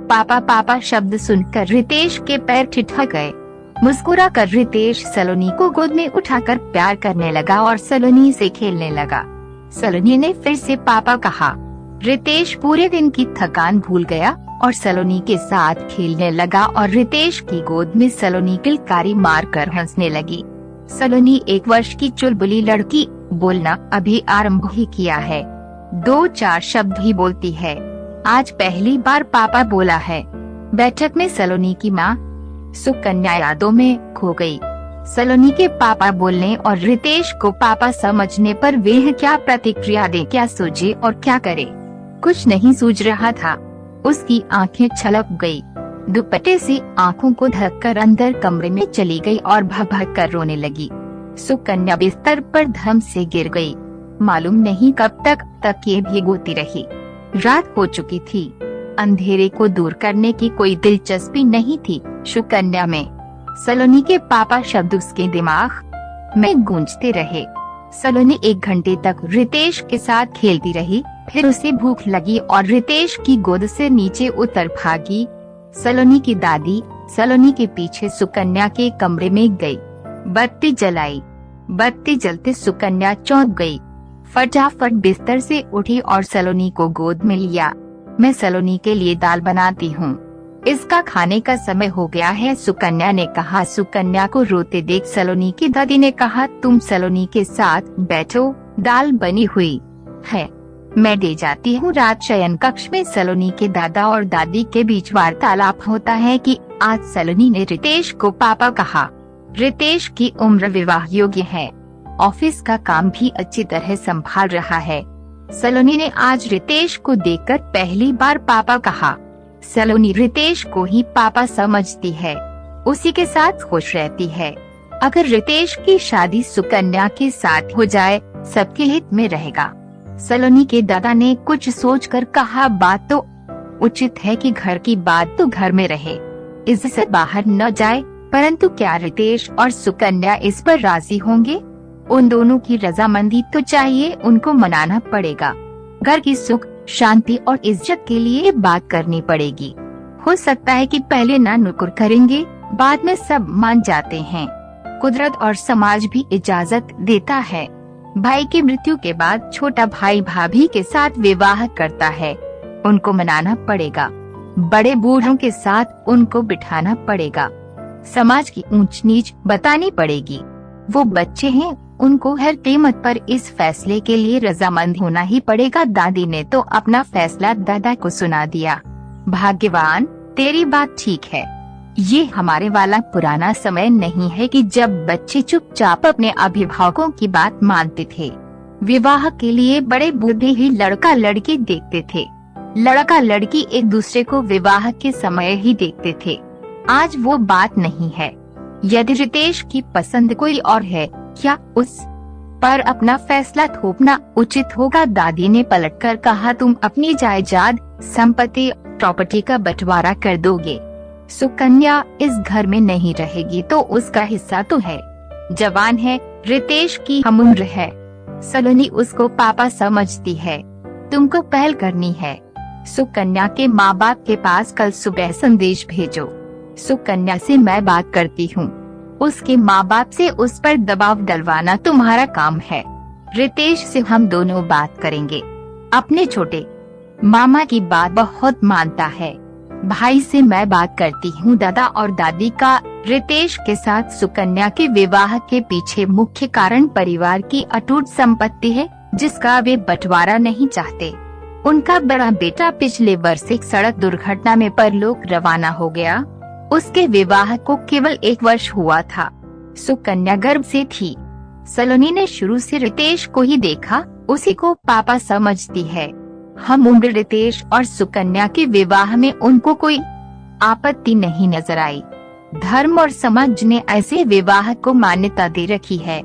पापा पापा शब्द सुनकर रितेश के पैर ठिठक गए। मुस्कुरा कर रितेश सलोनी को गोद में उठाकर प्यार करने लगा और सलोनी से खेलने लगा। सलोनी ने फिर से पापा कहा। रितेश पूरे दिन की थकान भूल गया और सलोनी के साथ खेलने लगा और रितेश की गोद में सलोनी किलकारी मारकर हंसने लगी। सलोनी 1 वर्ष की चुलबुली लड़की, बोलना अभी आरंभ ही किया है, 2-4 शब्द ही बोलती है। आज पहली बार पापा बोला है। बैठक में सलोनी की माँ सुकन्या यादों में खो गई। सलोनी के पापा बोलने और रितेश को पापा समझने पर वह क्या प्रतिक्रिया दे, क्या सोचे और क्या करे, कुछ नहीं सूझ रहा था। उसकी आंखें छलक गई। दुपट्टे से आंखों को ढककर अंदर कमरे में चली गई और भग कर रोने लगी। सुकन्या बिस्तर पर धम से गिर गई। मालूम नहीं कब तक तकिए भिगोती रही। रात हो चुकी थी। अंधेरे को दूर करने की कोई दिलचस्पी नहीं थी सुकन्या में। सलोनी के पापा शब्द उसके दिमाग में गूंजते रहे। सलोनी 1 घंटे तक रितेश के साथ खेलती रही। फिर उसे भूख लगी और रितेश की गोद से नीचे उतर भागी। सलोनी की दादी सलोनी के पीछे सुकन्या के कमरे में गई। बत्ती जलाई। बत्ती जलते सुकन्या चौंक गई। फटाफट बिस्तर से उठी और सलोनी को गोद में लिया। मैं सलोनी के लिए दाल बनाती हूँ, इसका खाने का समय हो गया है, सुकन्या ने कहा। सुकन्या को रोते देख सलोनी की दादी ने कहा, तुम सलोनी के साथ बैठो, दाल बनी हुई है, मैं दे जाती हूँ। रात शयन कक्ष में सलोनी के दादा और दादी के बीच वार्तालाप होता है कि आज सलोनी ने रितेश को पापा कहा। रितेश की उम्र विवाह योग्य है, ऑफिस का काम भी अच्छी तरह संभाल रहा है। सलोनी ने आज रितेश को देखकर पहली बार पापा कहा। सलोनी रितेश को ही पापा समझती है, उसी के साथ खुश रहती है। अगर रितेश की शादी सुकन्या के साथ हो जाए सबके हित में रहेगा। सलोनी के दादा ने कुछ सोचकर कहा, बात तो उचित है कि घर की बात तो घर में रहे, इससे बाहर न जाए, परंतु क्या रितेश और सुकन्या इस पर राजी होंगे? उन दोनों की रजामंदी तो चाहिए, उनको मनाना पड़ेगा। घर की सुख शांति और इज्जत के लिए बात करनी पड़ेगी। हो सकता है कि पहले ना नुकुर करेंगे, बाद में सब मान जाते हैं। कुदरत और समाज भी इजाजत देता है। भाई की मृत्यु के बाद छोटा भाई भाभी के साथ विवाह करता है, उनको मनाना पड़ेगा। बड़े बूढ़ों के साथ उनको बिठाना पड़ेगा। समाज की ऊंच नीच बतानी पड़ेगी। वो बच्चे हैं, उनको हर कीमत पर इस फैसले के लिए रजामंद होना ही पड़ेगा। दादी ने तो अपना फैसला दादा को सुना दिया। भाग्यवान, तेरी बात ठीक है। ये हमारे वाला पुराना समय नहीं है कि जब बच्चे चुपचाप अपने अभिभावकों की बात मानते थे। विवाह के लिए बड़े बूढ़े ही लड़का लड़की देखते थे। लड़का लड़की एक दूसरे को विवाह के समय ही देखते थे। आज वो बात नहीं है। यदि रितेश की पसंद कोई और है, क्या उस पर अपना फैसला थोपना उचित होगा? दादी ने पलटकर कहा, तुम अपनी जायदाद संपत्ति प्रॉपर्टी का बंटवारा कर दोगे। सुकन्या इस घर में नहीं रहेगी तो उसका हिस्सा तो है। जवान है, रितेश की हमउम्र है। सलोनी उसको पापा समझती है। तुमको पहल करनी है। सुकन्या के माँ बाप के पास कल सुबह संदेश भेजो। सुकन्या से मैं बात करती हूँ, उसके माँ बाप से उस पर दबाव डलवाना तुम्हारा काम है। रितेश से हम दोनों बात करेंगे। अपने छोटे मामा की बात बहुत मानता है। भाई से मैं बात करती हूँ। दादा और दादी का रितेश के साथ सुकन्या के विवाह के पीछे मुख्य कारण परिवार की अटूट संपत्ति है, जिसका वे बंटवारा नहीं चाहते। उनका बड़ा बेटा पिछले वर्ष एक सड़क दुर्घटना में परलोक रवाना हो गया। उसके विवाह को केवल 1 वर्ष हुआ था। सुकन्या गर्भ से थी। सलोनी ने शुरू से रितेश को ही देखा, उसी को पापा समझती है। हम उम्र रितेश और सुकन्या के विवाह में उनको कोई आपत्ति नहीं नजर आई। धर्म और समाज ने ऐसे विवाह को मान्यता दे रखी है।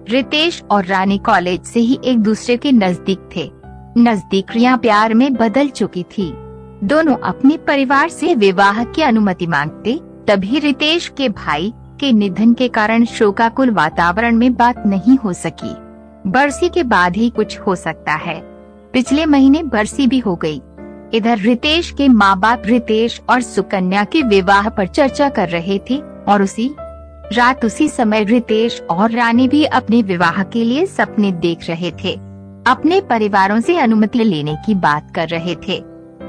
रितेश और रानी कॉलेज से ही एक दूसरे के नजदीक थे। नजदीकियां प्यार में बदल चुकी थी। दोनों अपने परिवार से विवाह की अनुमति मांगते, तभी रितेश के भाई के निधन के कारण शोकाकुल वातावरण में बात नहीं हो सकी। बरसी के बाद ही कुछ हो सकता है। पिछले महीने बरसी भी हो गई। इधर रितेश के माँ बाप रितेश और सुकन्या के विवाह पर चर्चा कर रहे थे और उसी रात उसी समय रितेश और रानी भी अपने विवाह के लिए सपने देख रहे थे। अपने परिवारों से अनुमति लेने की बात कर रहे थे।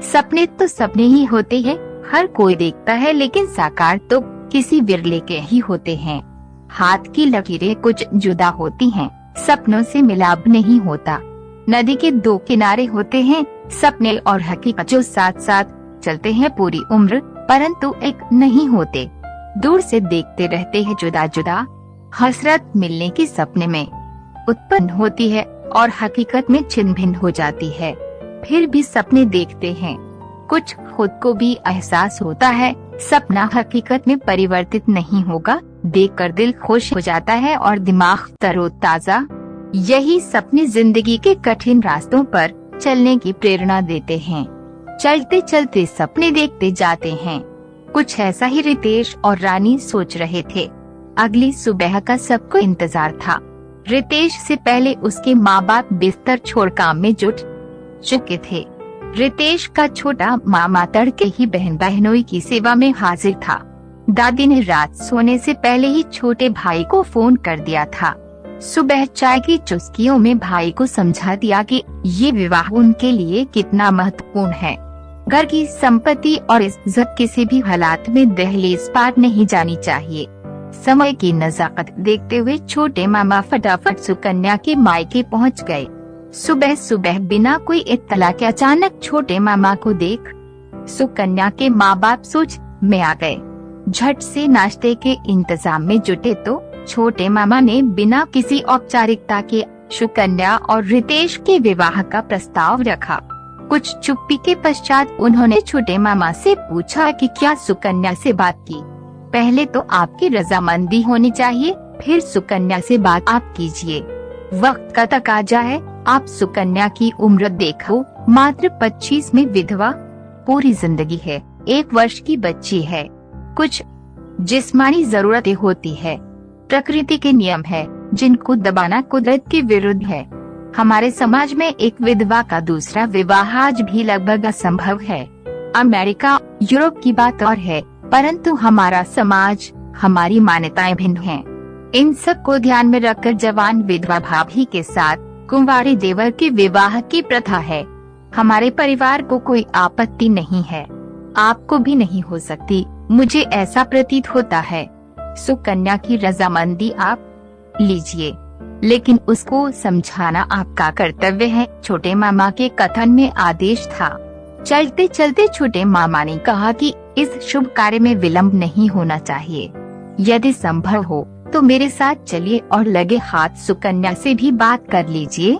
सपने तो सपने ही होते हैं, हर कोई देखता है, लेकिन साकार तो किसी विरले के ही होते हैं। हाथ की लकीरें कुछ जुदा होती हैं, सपनों से मिलाप नहीं होता। नदी के दो किनारे होते हैं, सपने और हकीकत जो साथ साथ चलते हैं पूरी उम्र, परंतु एक नहीं होते। दूर से देखते रहते हैं जुदा जुदा। हसरत मिलने की सपने में उत्पन्न होती है और हकीकत में छिन्न भिन्न हो जाती है। फिर भी सपने देखते हैं, कुछ खुद को भी एहसास होता है सपना हकीकत में परिवर्तित नहीं होगा। देखकर दिल खुश हो जाता है और दिमाग तरोताजा। यही सपने जिंदगी के कठिन रास्तों पर चलने की प्रेरणा देते हैं। चलते चलते सपने देखते जाते हैं। कुछ ऐसा ही रितेश और रानी सोच रहे थे। अगली सुबह का सबको इंतजार था। रितेश से पहले उसके माँ बाप बिस्तर छोड़ काम में जुट चुके थे। रितेश का छोटा मामा तड़के ही बहन बहनोई की सेवा में हाजिर था। दादी ने रात सोने से पहले ही छोटे भाई को फोन कर दिया था। सुबह चाय की चुस्कियों में भाई को समझा दिया कि ये विवाह उनके लिए कितना महत्वपूर्ण है। घर की संपत्ति और इज्जत किसी भी हालात में दहलीज पार नहीं जानी चाहिए। समय की नजाकत देखते हुए छोटे मामा फटाफट सुकन्या के मायके पहुंच गए। सुबह सुबह बिना कोई इत्तला के अचानक छोटे मामा को देख सुकन्या के माँ बाप सोच में आ गए। झट से नाश्ते के इंतजाम में जुटे तो छोटे मामा ने बिना किसी औपचारिकता के सुकन्या और रितेश के विवाह का प्रस्ताव रखा। कुछ चुप्पी के पश्चात उन्होंने छोटे मामा से पूछा कि क्या सुकन्या से बात की। पहले तो आपकी रजामंदी होनी चाहिए, फिर सुकन्या से बात आप कीजिए। वक्त का तकाजा है। आप सुकन्या की उम्र देखो, मात्र 25 में विधवा, पूरी जिंदगी है, 1 वर्ष की बच्ची है, कुछ जिस्मानी जरूरतें होती है, प्रकृति के नियम है जिनको दबाना कुदरत के विरुद्ध है। हमारे समाज में एक विधवा का दूसरा विवाह आज भी लगभग असंभव है। अमेरिका, यूरोप की बात और है, परंतु हमारा समाज, हमारी मान्यताएं भिन्न हैं। इन सब को ध्यान में रखकर जवान विधवा भाभी के साथ कुंवारी देवर के विवाह की प्रथा है। हमारे परिवार को कोई आपत्ति नहीं है, आपको भी नहीं हो सकती, मुझे ऐसा प्रतीत होता है। सुकन्या की रजामंदी आप लीजिए, लेकिन उसको समझाना आपका कर्तव्य है। छोटे मामा के कथन में आदेश था। चलते चलते छोटे मामा ने कहा कि इस शुभ कार्य में विलंब नहीं होना चाहिए। यदि संभव हो तो मेरे साथ चलिए और लगे हाथ सुकन्या से भी बात कर लीजिए।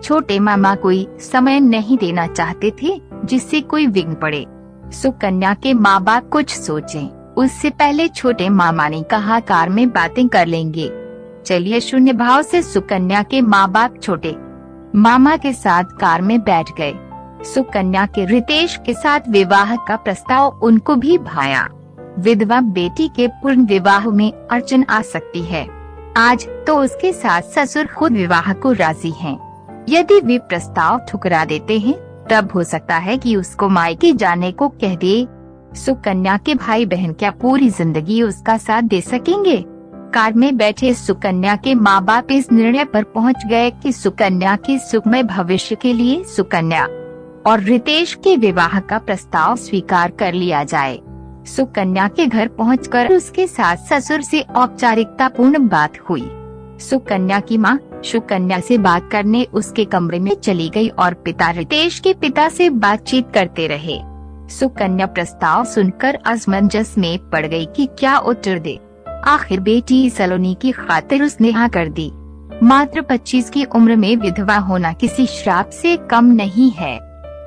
छोटे मामा कोई समय नहीं देना चाहते थे जिससे कोई विघ्न पड़े। सुकन्या के माँ बाप कुछ सोचें, उससे पहले छोटे मामा ने कहा कार में बातें कर लेंगे। चलिए। शून्य भाव से सुकन्या के माँ बाप छोटे मामा के साथ कार में बैठ गए। सुकन्या के रितेश के साथ विवाह का प्रस्ताव उनको भी भाया। विधवा बेटी के पूर्ण विवाह में अड़चन आ सकती है। आज तो उसके सास ससुर खुद विवाह को राजी हैं। यदि वे प्रस्ताव ठुकरा देते हैं तब हो सकता है कि उसको मायके जाने को कह दे। सुकन्या के भाई बहन क्या पूरी जिंदगी उसका साथ दे सकेंगे? कार में बैठे सुकन्या के माँ बाप इस निर्णय पर पहुँच गए कि सुकन्या के सुखमय भविष्य के लिए सुकन्या और रितेश के विवाह का प्रस्ताव स्वीकार कर लिया जाए। सुकन्या के घर पहुंचकर उसके सास ससुर से औपचारिकता पूर्ण बात हुई। सुकन्या की माँ सुकन्या से बात करने उसके कमरे में चली गई और पिता रितेश के पिता से बातचीत करते रहे। सुकन्या प्रस्ताव सुनकर असमंजस में पड़ गई कि क्या उत्तर दे। आखिर बेटी सलोनी की खातिर उसने हाँ कर दी। मात्र 25 की उम्र में विधवा होना किसी श्राप से कम नहीं है।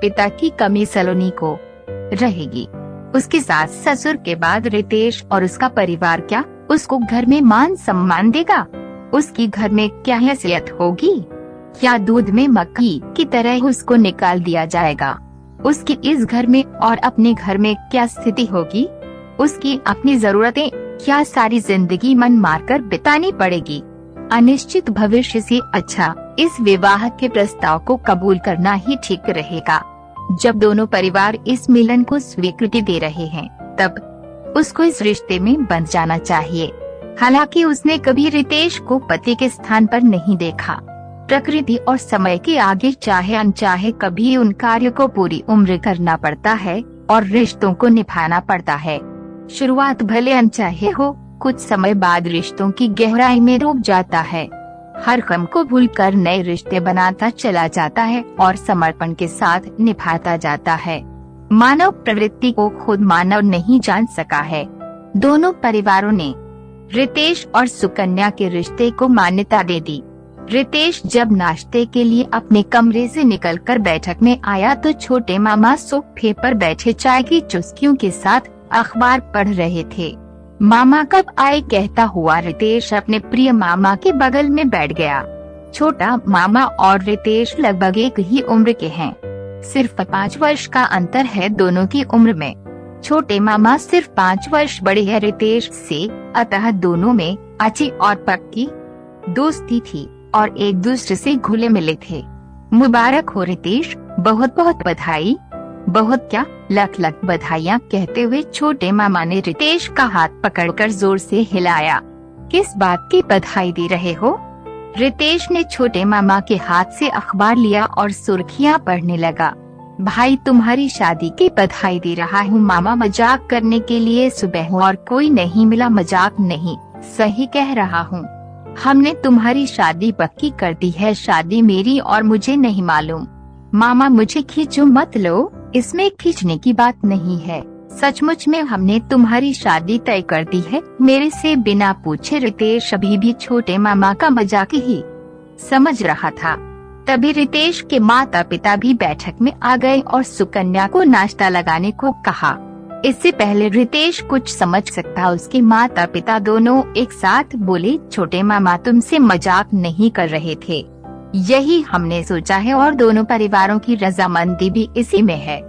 पिता की कमी सलोनी को रहेगी। उसके सास ससुर के बाद रितेश और उसका परिवार क्या उसको घर में मान सम्मान देगा? उसकी घर में क्या हैसियत होगी? क्या दूध में मक्खी की तरह उसको निकाल दिया जाएगा? उसकी इस घर में और अपने घर में क्या स्थिति होगी? उसकी अपनी जरूरतें क्या सारी जिंदगी मन मारकर बितानी पड़ेगी? अनिश्चित भविष्य से अच्छा इस विवाह के प्रस्ताव को कबूल करना ही ठीक रहेगा। जब दोनों परिवार इस मिलन को स्वीकृति दे रहे हैं, तब उसको इस रिश्ते में बंध जाना चाहिए। हालांकि उसने कभी रितेश को पति के स्थान पर नहीं देखा। प्रकृति और समय के आगे चाहे अनचाहे कभी उन कार्यों को पूरी उम्र करना पड़ता है और रिश्तों को निभाना पड़ता है। शुरुआत भले अनचाहे हो, कुछ समय बाद रिश्तों की गहराई में डूब जाता है। हर गम को भूलकर नए रिश्ते बनाता चला जाता है और समर्पण के साथ निभाता जाता है। मानव प्रवृत्ति को खुद मानव नहीं जान सका है। दोनों परिवारों ने रितेश और सुकन्या के रिश्ते को मान्यता दे दी। रितेश जब नाश्ते के लिए अपने कमरे से निकलकर बैठक में आया तो छोटे मामा सोफे पर बैठे चाय की चुस्कियों के साथ अखबार पढ़ रहे थे। मामा कब आए कहता हुआ रितेश अपने प्रिय मामा के बगल में बैठ गया। छोटा मामा और रितेश लगभग एक ही उम्र के हैं। सिर्फ 5 वर्ष का अंतर है दोनों की उम्र में। छोटे मामा सिर्फ 5 वर्ष बड़े हैं रितेश से, अतः दोनों में अच्छी और पक्की दोस्ती थी और एक दूसरे से घुले मिले थे। मुबारक हो रितेश, बहुत बहुत बधाई। बहुत क्या, लख लख बधाइयाँ कहते हुए छोटे मामा ने रितेश का हाथ पकड़कर जोर से हिलाया। किस बात की बधाई दे रहे हो? रितेश ने छोटे मामा के हाथ से अखबार लिया और सुर्खियाँ पढ़ने लगा। भाई तुम्हारी शादी की बधाई दे रहा हूँ मामा, मजाक करने के लिए सुबह और कोई नहीं मिला। मजाक नहीं, सही कह रहा हूँ। हमने तुम्हारी शादी पक्की कर दी है। शादी मेरी और मुझे नहीं मालूम। मामा मुझे खींचो मत लो, इसमें खींचने की बात नहीं है। सचमुच में हमने तुम्हारी शादी तय कर दी है। मेरे से बिना पूछे रितेश अभी भी छोटे मामा का मजाक ही समझ रहा था। तभी रितेश के माता पिता भी बैठक में आ गए और सुकन्या को नाश्ता लगाने को कहा। इससे पहले रितेश कुछ समझ सकता, उसके माता पिता दोनों एक साथ बोले, छोटे मामा तुमसे मजाक नहीं कर रहे थे, यही हमने सोचा है और दोनों परिवारों की रजामंदी भी इसी में है।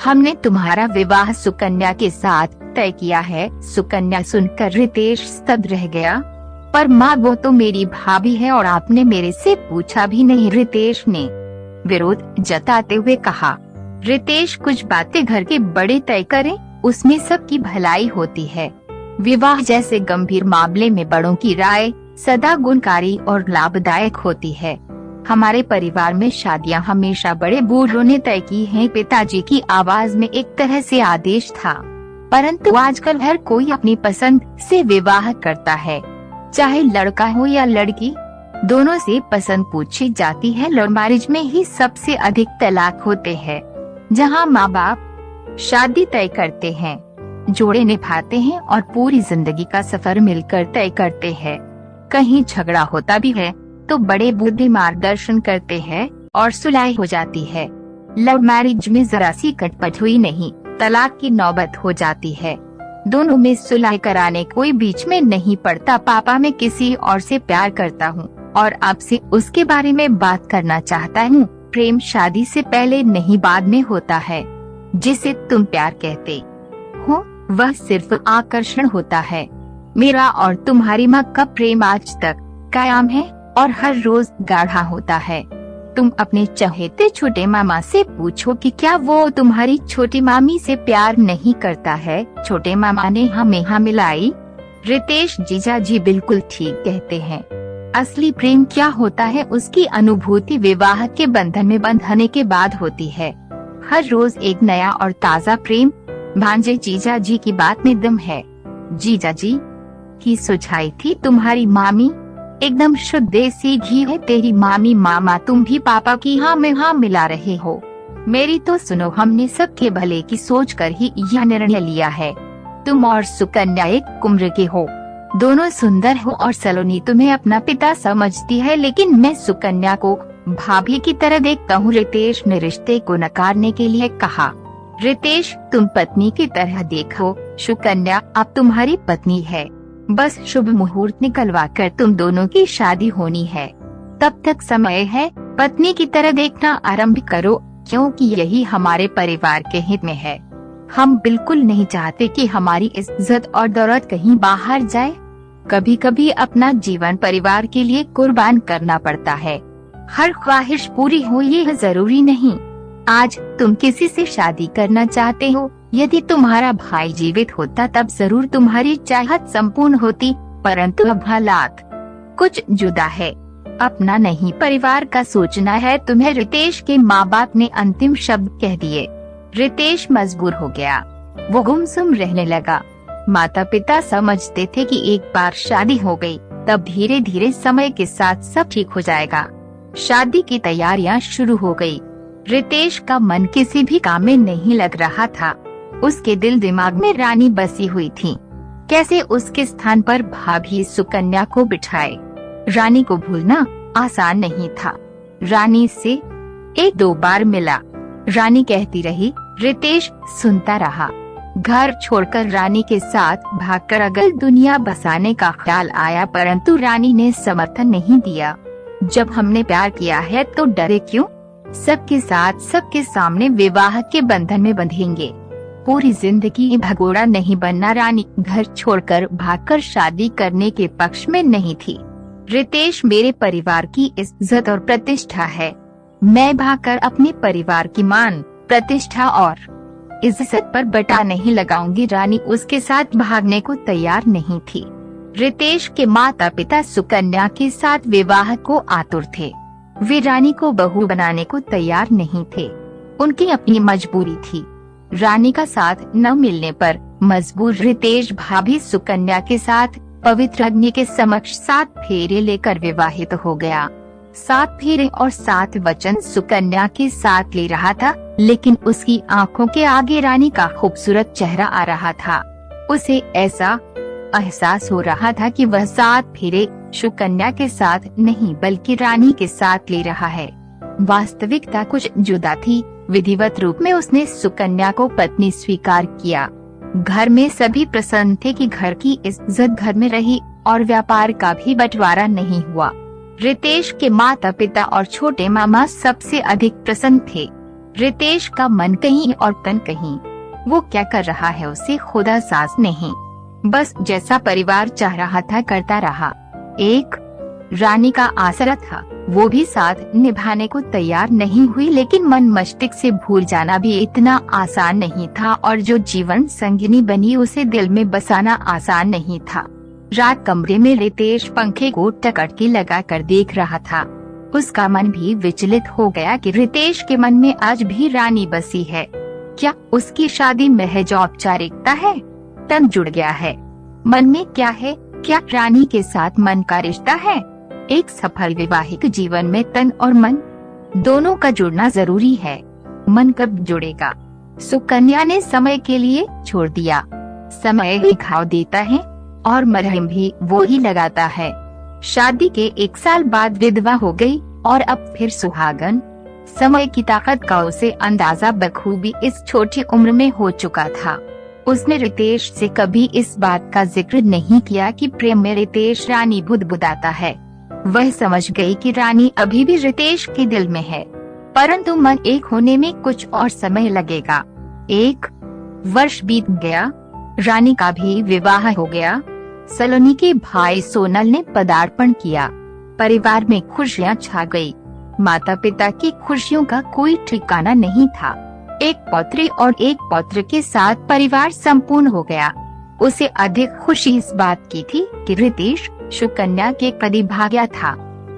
हमने तुम्हारा विवाह सुकन्या के साथ तय किया है। सुकन्या सुनकर रितेश स्तब्ध रह गया। पर माँ, वो तो मेरी भाभी है और आपने मेरे से पूछा भी नहीं, रितेश ने विरोध जताते हुए कहा। रितेश, कुछ बातें घर के बड़े तय करें, उसमें सबकी भलाई होती है। विवाह जैसे गंभीर मामले में बड़ों की राय सदा गुणकारी और लाभदायक होती है। हमारे परिवार में शादियां हमेशा बड़े बूढ़ों ने तय की हैं। पिताजी की आवाज में एक तरह से आदेश था। परंतु आजकल हर कोई अपनी पसंद से विवाह करता है, चाहे लड़का हो या लड़की, दोनों से पसंद पूछी जाती है। लव मैरिज में ही सबसे अधिक तलाक होते हैं, जहां माँ बाप शादी तय करते हैं, जोड़े निभाते हैं और पूरी जिंदगी का सफर मिलकर तय करते हैं। कहीं झगड़ा होता भी है तो बड़े बुद्धि मार्गदर्शन करते हैं और सुलह हो जाती है। लव मैरिज में जरा सी कटपट हुई नहीं, तलाक की नौबत हो जाती है। दोनों में सुलह कराने कोई बीच में नहीं पड़ता। पापा, मैं किसी और से प्यार करता हूँ और आपसे उसके बारे में बात करना चाहता हूँ। प्रेम शादी से पहले नहीं, बाद में होता है। जिसे तुम प्यार कहते हो वह सिर्फ आकर्षण होता है। मेरा और तुम्हारी माँ का प्रेम आज तक कायम है और हर रोज गाढ़ा होता है। तुम अपने चहेते छोटे मामा से पूछो कि क्या वो तुम्हारी छोटी मामी से प्यार नहीं करता है। छोटे मामा ने हमें हाँ मिलाई। रितेश, जीजा जी बिल्कुल ठीक कहते हैं। असली प्रेम क्या होता है, उसकी अनुभूति विवाह के बंधन में बंधने के बाद होती है। हर रोज एक नया और ताज़ा प्रेम। भांजे, जीजा जी की बात में दम है। जीजा जी की सुझाई थी तुम्हारी मामी, एकदम शुद्ध देसी घी है तेरी मामी। मामा, तुम भी पापा की हाँ में हाँ मिला रहे हो। मेरी तो सुनो, हमने सबके भले की सोचकर ही यह निर्णय लिया है। तुम और सुकन्या एक उम्र के हो, दोनों सुंदर हो और सलोनी तुम्हें अपना पिता समझती है, लेकिन मैं सुकन्या को भाभी की तरह देखता हूँ। रितेश ने रिश्ते को नकारने के लिए कहा। रितेश, तुम पत्नी की तरह देखो, सुकन्या अब तुम्हारी पत्नी है। बस शुभ मुहूर्त निकलवा कर तुम दोनों की शादी होनी है। तब तक समय है, पत्नी की तरह देखना आरंभ करो, क्योंकि यही हमारे परिवार के हित में है। हम बिल्कुल नहीं चाहते कि हमारी इज्जत और दौलत कहीं बाहर जाए। कभी कभी अपना जीवन परिवार के लिए कुर्बान करना पड़ता है। हर ख्वाहिश पूरी हो ये जरूरी नहीं। आज तुम किसी से शादी करना चाहते हो। यदि तुम्हारा भाई जीवित होता तब जरूर तुम्हारी चाहत संपूर्ण होती, परंतु अब हालात कुछ जुदा है। अपना नहीं परिवार का सोचना है तुम्हें, रितेश के माँ बाप ने अंतिम शब्द कह दिए। रितेश मजबूर हो गया, वो गुमसुम रहने लगा। माता पिता समझते थे कि एक बार शादी हो गई तब धीरे धीरे समय के साथ सब ठीक हो जाएगा। शादी की तैयारियां शुरू हो गई। रितेश का मन किसी भी काम में नहीं लग रहा था। उसके दिल दिमाग में रानी बसी हुई थी। कैसे उसके स्थान पर भाभी सुकन्या को बिठाए। रानी को भूलना आसान नहीं था। रानी से एक दो बार मिला। रानी कहती रही, रितेश सुनता रहा। घर छोड़कर रानी के साथ भागकर अगल दुनिया बसाने का ख्याल आया, परंतु रानी ने समर्थन नहीं दिया। जब हमने प्यार किया है तो डरे क्यों? सबके साथ सबके सामने विवाह के बंधन में बंधेंगे। पूरी जिंदगी भगोड़ा नहीं बनना। रानी घर छोड़कर भागकर शादी करने के पक्ष में नहीं थी। रितेश मेरे परिवार की इज्जत और प्रतिष्ठा है। मैं भागकर अपने परिवार की मान, प्रतिष्ठा और इज्जत पर बटा नहीं लगाऊंगी। रानी उसके साथ भागने को तैयार नहीं थी। रितेश के माता पिता सुकन्या के साथ विवाह को आतुर थे। वे रानी को बहू बनाने को तैयार नहीं थे। उनकी अपनी मजबूरी थी। रानी का साथ न मिलने पर मजबूर रितेश भाभी सुकन्या के साथ पवित्र अग्नि के समक्ष 7 फेरे लेकर विवाहित हो गया। 7 फेरे और 7 वचन सुकन्या के साथ ले रहा था, लेकिन उसकी आंखों के आगे रानी का खूबसूरत चेहरा आ रहा था। उसे ऐसा एहसास हो रहा था कि वह 7 फेरे सुकन्या के साथ नहीं बल्कि रानी के साथ ले रहा है। वास्तविकता कुछ जुदा थी। विधिवत रूप में उसने सुकन्या को पत्नी स्वीकार किया। घर में सभी प्रसन्न थे कि घर की इज्जत घर में रही और व्यापार का भी बंटवारा नहीं हुआ। रितेश के माता पिता और छोटे मामा सबसे अधिक प्रसन्न थे। रितेश का मन कहीं और तन कहीं। वो क्या कर रहा है उसे खुद एहसास नहीं। बस जैसा परिवार चाह रहा था करता रहा। एक रानी का आसरा था, वो भी साथ निभाने को तैयार नहीं हुई, लेकिन मन मस्तिष्क से भूल जाना भी इतना आसान नहीं था और जो जीवन संगिनी बनी उसे दिल में बसाना आसान नहीं था। रात कमरे में रितेश पंखे को टकटकी लगा कर देख रहा था। उसका मन भी विचलित हो गया कि रितेश के मन में आज भी रानी बसी है। क्या उसकी शादी महज औपचारिकता है? तन जुड़ गया है। मन में क्या है? क्या रानी के साथ मन का रिश्ता है? एक सफल वैवाहिक जीवन में तन और मन दोनों का जुड़ना जरूरी है। मन कब जुड़ेगा? सुकन्या ने समय के लिए छोड़ दिया। समय ही घाव देता है और मरहम भी वो ही लगाता है। शादी के 1 साल बाद विधवा हो गई और अब फिर सुहागन। समय की ताकत का उसे अंदाजा बखूबी इस छोटी उम्र में हो चुका था। उसने रितेश से कभी इस बात का जिक्र नहीं किया कि प्रेम में रितेश रानी बुदबुदाता है। वह समझ गई कि रानी अभी भी रितेश के दिल में है, परंतु मन एक होने में कुछ और समय लगेगा। 1 वर्ष बीत गया। रानी का भी विवाह हो गया। सलोनी के भाई सोनल ने पदार्पण किया। परिवार में खुशियाँ छा गई। माता पिता की खुशियों का कोई ठिकाना नहीं था। एक पौत्री और एक पौत्र के साथ परिवार संपूर्ण हो गया। उसे अधिक खुशी इस बात की थी कि रितेश सुकन्या के करीब भाग गया था।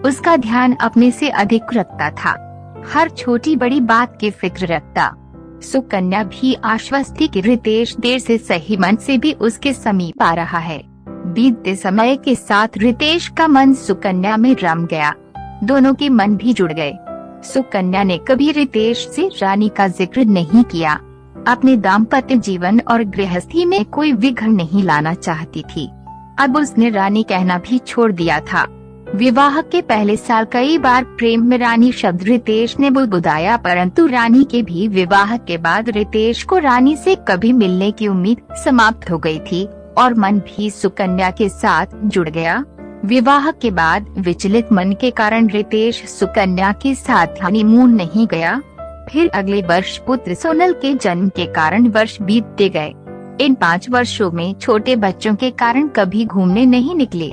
उसका ध्यान अपने से अधिक रखता था। हर छोटी बड़ी बात की फिक्र रखता। सुकन्या भी आश्वस्त थी कि रितेश देर से सही मन से भी उसके समीप आ रहा है। बीतते समय के साथ रितेश का मन सुकन्या में रम गया। दोनों के मन भी जुड़ गए। सुकन्या ने कभी रितेश से रानी का जिक्र नहीं किया। अपने दाम्पत्य जीवन और गृहस्थी में कोई विघ्न नहीं लाना चाहती थी। अब उसने रानी कहना भी छोड़ दिया था। विवाह के पहले साल कई बार प्रेम में रानी शब्द रितेश ने बुदबुदाया, परंतु रानी के भी विवाह के बाद रितेश को रानी से कभी मिलने की उम्मीद समाप्त हो गई थी और मन भी सुकन्या के साथ जुड़ गया। विवाह के बाद विचलित मन के कारण रितेश सुकन्या के साथ हनीमून नहीं गया। फिर अगले वर्ष पुत्र सोनल के जन्म के कारण वर्ष बीतते गए। इन 5 वर्षों में छोटे बच्चों के कारण कभी घूमने नहीं निकले।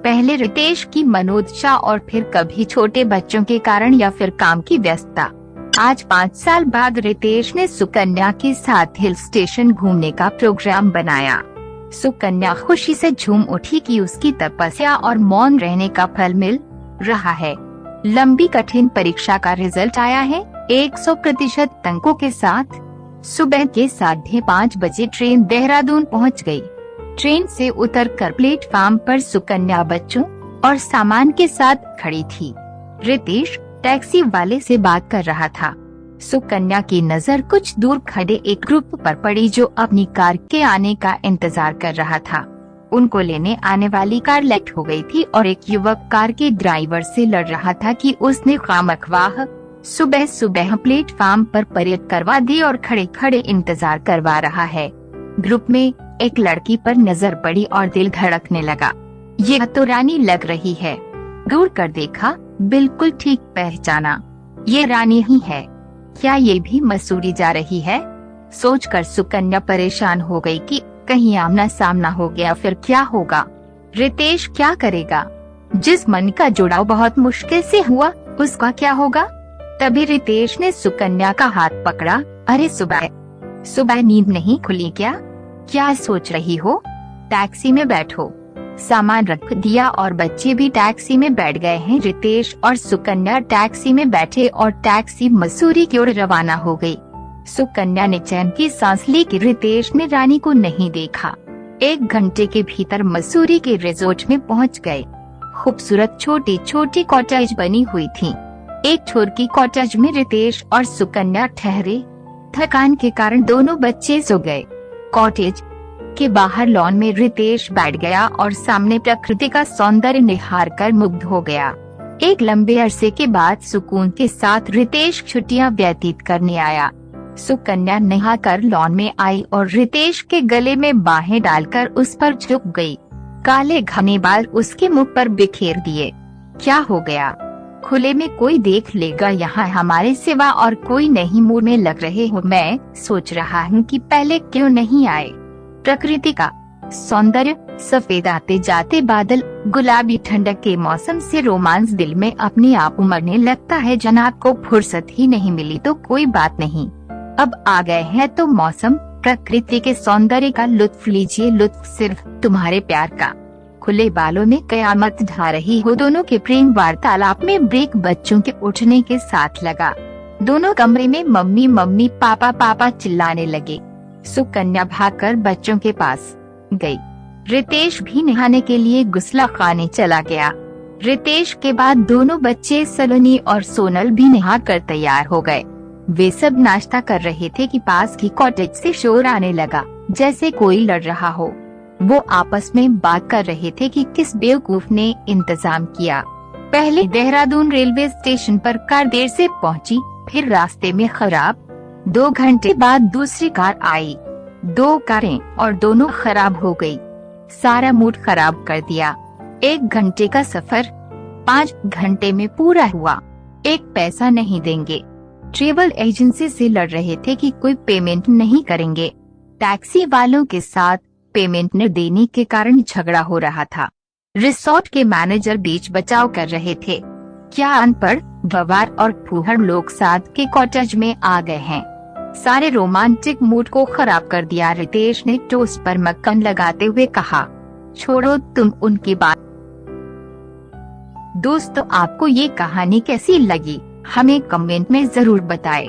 पहले रितेश की मनोदशा और फिर कभी छोटे बच्चों के कारण या फिर काम की व्यस्तता। आज 5 साल बाद रितेश ने सुकन्या के साथ हिल स्टेशन घूमने का प्रोग्राम बनाया। सुकन्या खुशी से झूम उठी कि उसकी तपस्या और मौन रहने का फल मिल रहा है। लंबी कठिन परीक्षा का रिजल्ट आया है 100% अंकों के साथ। सुबह के 5:30 बजे ट्रेन देहरादून पहुंच गई। ट्रेन से उतरकर प्लेटफार्म पर सुकन्या बच्चों और सामान के साथ खड़ी थी। रितेश टैक्सी वाले से बात कर रहा था। सुकन्या की नजर कुछ दूर खड़े एक ग्रुप पर पड़ी जो अपनी कार के आने का इंतजार कर रहा था। उनको लेने आने वाली कार लेट हो गई थी और एक युवक कार के ड्राइवर से लड़ रहा था कि उसने खामख्वाह सुबह सुबह प्लेटफार्म पर परेड करवा दी और खड़े खड़े इंतजार करवा रहा है। ग्रुप में एक लड़की पर नजर पड़ी और दिल धड़कने लगा। यह तो रानी लग रही है। दूर कर देखा, बिल्कुल ठीक पहचाना, ये रानी ही है। क्या ये भी मसूरी जा रही है? सोचकर सुकन्या परेशान हो गई कि कहीं आमना सामना हो गया फिर क्या होगा। रितेश क्या करेगा? जिस मन का जुड़ाव बहुत मुश्किल से हुआ उसका क्या होगा? तभी रितेश ने सुकन्या का हाथ पकड़ा। अरे सुबह नींद नहीं खुली क्या? क्या सोच रही हो? टैक्सी में बैठो। सामान रख दिया और बच्चे भी टैक्सी में बैठ गए हैं। रितेश और सुकन्या टैक्सी में बैठे और टैक्सी मसूरी की ओर रवाना हो गई। सुकन्या ने चैन की सांस ली कि रितेश ने रानी को नहीं देखा। 1 घंटे के भीतर मसूरी के रिजोर्ट में पहुंच गए। खूबसूरत छोटी छोटी कॉटेज बनी हुई थी। एक छोर की कॉटेज में रितेश और सुकन्या ठहरे। थकान के कारण दोनों बच्चे सो गए। कॉटेज के बाहर लॉन में रितेश बैठ गया और सामने प्रकृति का सौंदर्य निहार कर मुग्ध हो गया। एक लंबे अरसे के बाद सुकून के साथ रितेश छुट्टियां व्यतीत करने आया। सुकन्या नहाकर लॉन में आई और रितेश के गले में बाहें डालकर उस पर झुक गई। काले घने बाल उसके मुख पर बिखेर दिए। क्या हो गया? खुले में कोई देख लेगा, यहाँ हमारे सिवा और कोई नहीं। मुंह में लग रहे हो। मैं सोच रहा हूँ कि पहले क्यों नहीं आए। प्रकृति का सौंदर्य, सफेद आते जाते बादल, गुलाबी ठंडक के मौसम से रोमांस दिल में अपने आप उमड़ने लगता है। जनाब को फुर्सत ही नहीं मिली तो कोई बात नहीं, अब आ गए हैं तो मौसम, प्रकृति के सौंदर्य का लुत्फ लीजिए। लुत्फ सिर्फ तुम्हारे प्यार का। खुले बालों में कयामत ढा रही हो। दोनों के प्रेम वार्तालाप में ब्रेक बच्चों के उठने के साथ लगा। दोनों कमरे में मम्मी मम्मी पापा पापा चिल्लाने लगे। सुकन्या भागकर बच्चों के पास गई। रितेश भी नहाने के लिए गुस्ला खाने चला गया। रितेश के बाद दोनों बच्चे सलोनी और सोनल भी नहाकर तैयार हो गए। वे सब नाश्ता कर रहे थे कि पास की कॉटेज से शोर आने लगा, जैसे कोई लड़ रहा हो। वो आपस में बात कर रहे थे कि किस बेवकूफ ने इंतजाम किया। पहले देहरादून रेलवे स्टेशन पर कार देर से पहुंची, फिर रास्ते में खराब। 2 घंटे बाद दूसरी कार आई। 2 कारें और दोनों खराब हो गई। सारा मूड खराब कर दिया। 1 घंटे का सफर 5 घंटे में पूरा हुआ। 1 पैसा नहीं देंगे। ट्रेवल एजेंसी से लड़ रहे थे कि कोई पेमेंट नहीं करेंगे। टैक्सी वालों के साथ पेमेंट न देने के कारण झगड़ा हो रहा था। रिसोर्ट के मैनेजर बीच बचाव कर रहे थे। क्या अनपढ़, गवार और फूहड़ लोग साथ के कॉटेज में आ गए हैं। सारे रोमांटिक मूड को खराब कर दिया। रितेश ने टोस्ट पर मक्खन लगाते हुए कहा, छोड़ो तुम उनकी बात। दोस्तों, आपको ये कहानी कैसी लगी हमें कमेंट में जरूर बताएं।